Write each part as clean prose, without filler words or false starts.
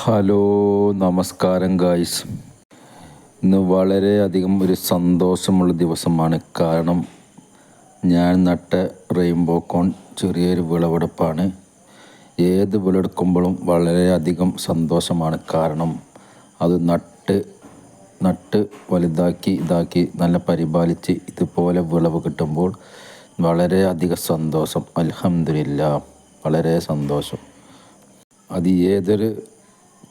Hello, നമസ്കാരം guys. ഇന്ന് വളരെയധികം ഒരു സന്തോഷമുള്ള ദിവസമാണ്. കാരണം ഞാൻ നട്ട റെയിൻബോ കോൺ ചെറിയൊരു വിളവെടുപ്പാണ്. ഏത് വിളവെടുക്കുമ്പോഴും വളരെയധികം സന്തോഷമാണ്. കാരണം അത് നട്ട് വലുതാക്കി നല്ല പരിപാലിച്ച് ഇതുപോലെ വിളവ് കിട്ടുമ്പോൾ വളരെയധികം സന്തോഷം. അൽഹംദുലില്ലാ, വളരെ സന്തോഷം. അത് ഏതൊരു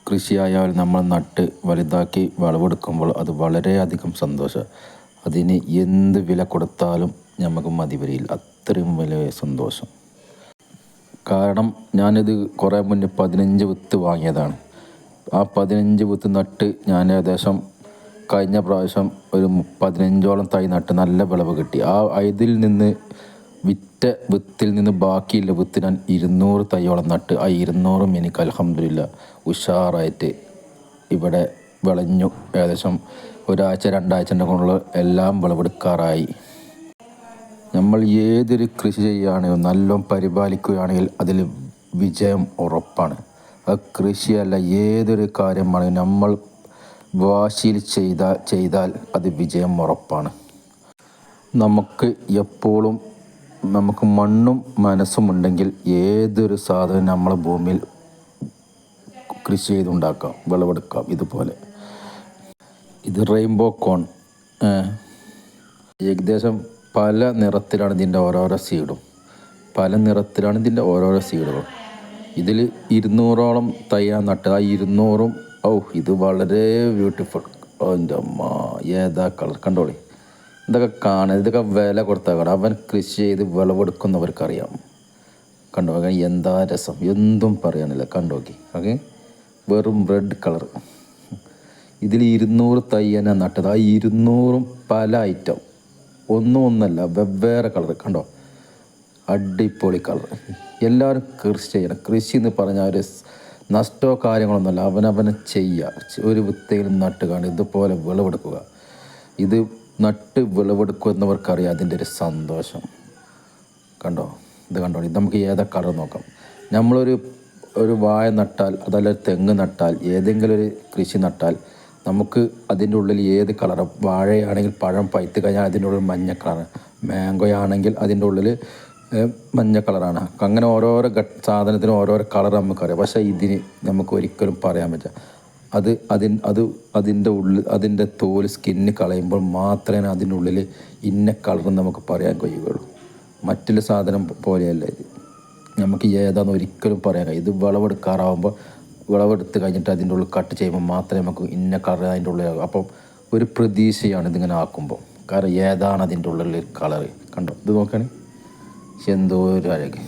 കൃഷിയായാലും നമ്മൾ നട്ട് വലുതാക്കി വിളവെടുക്കുമ്പോൾ അത് വളരെയധികം സന്തോഷം. അതിന് എന്ത് വില കൊടുത്താലും നമുക്ക് മതി വരില്ല, അത്രയും വലിയ സന്തോഷം. കാരണം ഞാനിത് കുറേ മുന്നേ 15 വിത്ത് വാങ്ങിയതാണ്. ആ 15 വിത്ത് നട്ട് ഞാൻ ഏകദേശം കഴിഞ്ഞ പ്രാവശ്യം ഒരു 15ഓളം തൈ നട്ട് നല്ല വിളവ് കിട്ടി. ഇതിൽ നിന്ന് വിത്തിൽ നിന്ന് ബാക്കിയുള്ള വിത്ത് ഞാൻ 200 തൈയോളം നട്ട്. ആ 200ഉം എനിക്ക് അൽഹംദുലില്ലാ ഉഷാറായിട്ട് ഇവിടെ വിളഞ്ഞു. ഏകദേശം ഒരാഴ്ച 2 ആഴ്ചൻ്റെ കൊണ്ടുള്ള എല്ലാം വിളവെടുക്കാറായി. നമ്മൾ ഏതൊരു കൃഷി ചെയ്യുകയാണെങ്കിലും നല്ലോണം പരിപാലിക്കുകയാണെങ്കിൽ അതിൽ വിജയം ഉറപ്പാണ്. അത് കൃഷിയല്ല, ഏതൊരു കാര്യമാണെങ്കിലും നമ്മൾ വാശിയിൽ ചെയ്താൽ അത് വിജയം ഉറപ്പാണ്. നമുക്ക് എപ്പോഴും മണ്ണും മനസ്സും ഉണ്ടെങ്കിൽ ഏതൊരു സാധനം നമ്മളെ ഭൂമിയിൽ കൃഷി ചെയ്തുണ്ടാക്കാം, വിളവെടുക്കാം. ഇതുപോലെ ഇത് റെയിൻബോ കോൺ ഏകദേശം പല നിറത്തിലാണ് ഇതിൻ്റെ ഓരോരോ സീഡുകളും. ഇതിൽ 200ഓളം തൈയാണ് നട്ടത്. ആ 200ഉം ഇത് വളരെ ബ്യൂട്ടിഫുൾ. എൻ്റെ അമ്മ, ഏതാ കളർ കണ്ടോളി. ഇതൊക്കെ കാണാൻ, ഇതൊക്കെ വില കൊടുത്താൽ കാണാം. അവൻ കൃഷി ചെയ്ത് വിളവെടുക്കുന്നവർക്കറിയാം. കണ്ടോ, എന്താ രസം, എന്തും പറയാനില്ല. കണ്ടോക്കി, ഓക്കെ, വെറും റെഡ് കളർ. ഇതിൽ 200 തൈ തന്നെ നട്ടത്. ആ 200ഉം പല ഐറ്റം, ഒന്നല്ല, വെവ്വേറെ കളർ. കണ്ടോ, അടിപൊളി കളർ. എല്ലാവരും കൃഷി ചെയ്യണം. കൃഷി എന്ന് പറഞ്ഞാൽ ഒരു നഷ്ടമോ കാര്യങ്ങളൊന്നുമല്ല, അവനവനെ ചെയ്യുക. ഒരു വിത്തെങ്കിലും നട്ട് കാണുക, ഇതുപോലെ വിളവെടുക്കുക. ഇത് നട്ട് വിളവെടുക്കുന്നവർക്കറിയാം അതിൻ്റെ ഒരു സന്തോഷം. കണ്ടോ, ഇത് കണ്ടോ. ഇത് നമുക്ക് ഏതാ കളർ നോക്കാം. നമ്മളൊരു വാഴ നട്ടാൽ, അതല്ല തെങ്ങ് നട്ടാൽ, ഏതെങ്കിലും ഒരു കൃഷി നട്ടാൽ നമുക്ക് അതിൻ്റെ ഉള്ളിൽ ഏത് കളർ, വാഴയാണെങ്കിൽ പഴം പഴുത്ത് കഴിഞ്ഞാൽ അതിൻ്റെ ഉള്ളിൽ മഞ്ഞ കളറാണ്, മാംഗോ ആണെങ്കിൽ അതിൻ്റെ ഉള്ളിൽ മഞ്ഞ കളറാണ്. അങ്ങനെ ഓരോരോ സാധനത്തിനും ഓരോരോ കളർ നമുക്കറിയാം. പക്ഷേ ഇതിന് നമുക്ക് ഒരിക്കലും പറയാൻ പറ്റില്ല. അതിൻ്റെ തോല് സ്കിന്ന് കളയുമ്പോൾ മാത്രമേ അതിൻ്റെ ഉള്ളിൽ ഇന്ന കളർ നമുക്ക് പറയാൻ കഴിയുകയുള്ളൂ. മറ്റുള്ള സാധനം പോലെയല്ല ഇത്. നമുക്ക് ഏതാണെന്ന് ഒരിക്കലും പറയാൻ കഴിയും. ഇത് വിളവെടുത്ത് കഴിഞ്ഞിട്ട് അതിൻ്റെ ഉള്ളിൽ കട്ട് ചെയ്യുമ്പോൾ മാത്രമേ നമുക്ക് ഇന്ന കളർ അതിൻ്റെ ഉള്ളിൽ. അപ്പം ഒരു പ്രതീക്ഷയാണ് ഇതിങ്ങനെ ആക്കുമ്പോൾ. കാരണം ഏതാണ് അതിൻ്റെ ഉള്ളിൽ കളർ. കണ്ടോ, ഇത് നോക്കുകയാണെങ്കിൽ എന്തോ ഒരു അഴക്.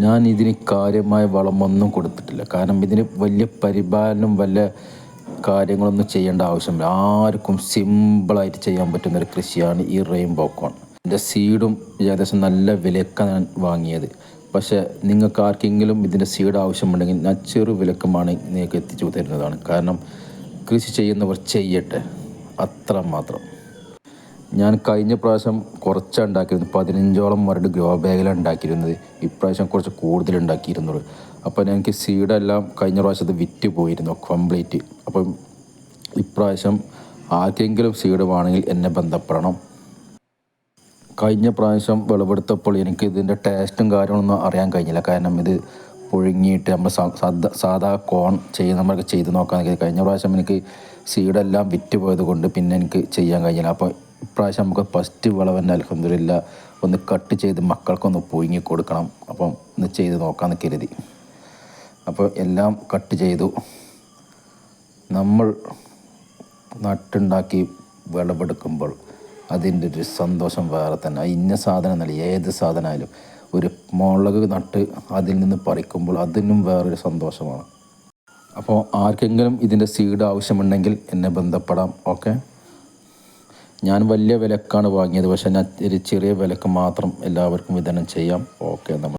ഞാൻ ഇതിന് കാര്യമായ വളമൊന്നും കൊടുത്തിട്ടില്ല. കാരണം ഇതിന് വലിയ പരിപാലനം, വലിയ കാര്യങ്ങളൊന്നും ചെയ്യേണ്ട ആവശ്യമില്ല. ആർക്കും സിമ്പിളായിട്ട് ചെയ്യാൻ പറ്റുന്നൊരു കൃഷിയാണ് ഈ റെയിൻബോ കോൺ. ഇതിൻ്റെ സീഡും ഏകദേശം നല്ല വിലക്കാണ് ഞാൻ വാങ്ങിയത്. പക്ഷേ നിങ്ങൾക്ക് ആർക്കെങ്കിലും ഇതിൻ്റെ സീഡ് ആവശ്യമുണ്ടെങ്കിൽ ഞാൻ ചെറു വിലക്കുമാണ് നിങ്ങൾക്ക് എത്തിച്ചു തരുന്നതാണ്. കാരണം കൃഷി ചെയ്യുന്നവർ ചെയ്യട്ടെ, അത്രമാത്രം. ഞാൻ കഴിഞ്ഞ പ്രാവശ്യം കുറച്ചാണ് ഉണ്ടാക്കിയിരുന്നത്. 15ഓളം മരട് ഗ്രോ ബാഗിലാണ് ഉണ്ടാക്കിയിരുന്നത്. ഇപ്രാവശ്യം കുറച്ച് കൂടുതൽ ഉണ്ടാക്കിയിരുന്നത്. അപ്പോൾ എനിക്ക് സീഡെല്ലാം കഴിഞ്ഞ പ്രാവശ്യത്ത് വിറ്റ് പോയിരുന്നു കംപ്ലീറ്റ്. അപ്പം ഇപ്രാവശ്യം ആർക്കെങ്കിലും സീഡ് വേണമെങ്കിൽ എന്നെ ബന്ധപ്പെടണം. കഴിഞ്ഞ പ്രാവശ്യം വിളവെടുത്തപ്പോൾ എനിക്ക് ഇതിൻ്റെ ടേസ്റ്റും കാര്യങ്ങളൊന്നും അറിയാൻ കഴിഞ്ഞില്ല. കാരണം ഇത് പുഴുങ്ങിയിട്ട് നമ്മൾ സാധാ കോൺ നമ്മൾക്ക് ചെയ്ത് നോക്കാൻ. കഴിഞ്ഞ പ്രാവശ്യം എനിക്ക് സീഡെല്ലാം വിറ്റ് പോയത് കൊണ്ട് പിന്നെ എനിക്ക് ചെയ്യാൻ കഴിഞ്ഞില്ല. അപ്പോൾ ഇപ്രാവശ്യം നമുക്ക് ഫസ്റ്റ് വിളവ് തന്നെ അൽഹംദുലില്ലാ ഒന്ന് കട്ട് ചെയ്ത് മക്കൾക്കൊന്ന് പുഴുങ്ങി കൊടുക്കണം. അപ്പം ഒന്ന് ചെയ്ത് നോക്കാമെന്ന് കരുതി. അപ്പോൾ എല്ലാം കട്ട് ചെയ്തു. നമ്മൾ നട്ടുണ്ടാക്കി വിളവെടുക്കുമ്പോൾ അതിൻ്റെ ഒരു സന്തോഷം വേറെ തന്നെ. ഇന്ന സാധനം എന്നല്ല, ഏത് സാധനമായാലും. ഒരു മുളക് നട്ട് അതിൽ നിന്ന് പറിക്കുമ്പോൾ അതിനും വേറൊരു സന്തോഷമാണ്. അപ്പോൾ ആർക്കെങ്കിലും ഇതിൻ്റെ സീഡ് ആവശ്യമുണ്ടെങ്കിൽ എന്നെ ബന്ധപ്പെടാം. ഓക്കെ, ഞാൻ വലിയ വിലക്കാണ് വാങ്ങിയത്. പക്ഷേ ഞാൻ ഒരു ചെറിയ വിലക്ക് മാത്രം എല്ലാവർക്കും വിതരണം ചെയ്യാം. ഓക്കെ.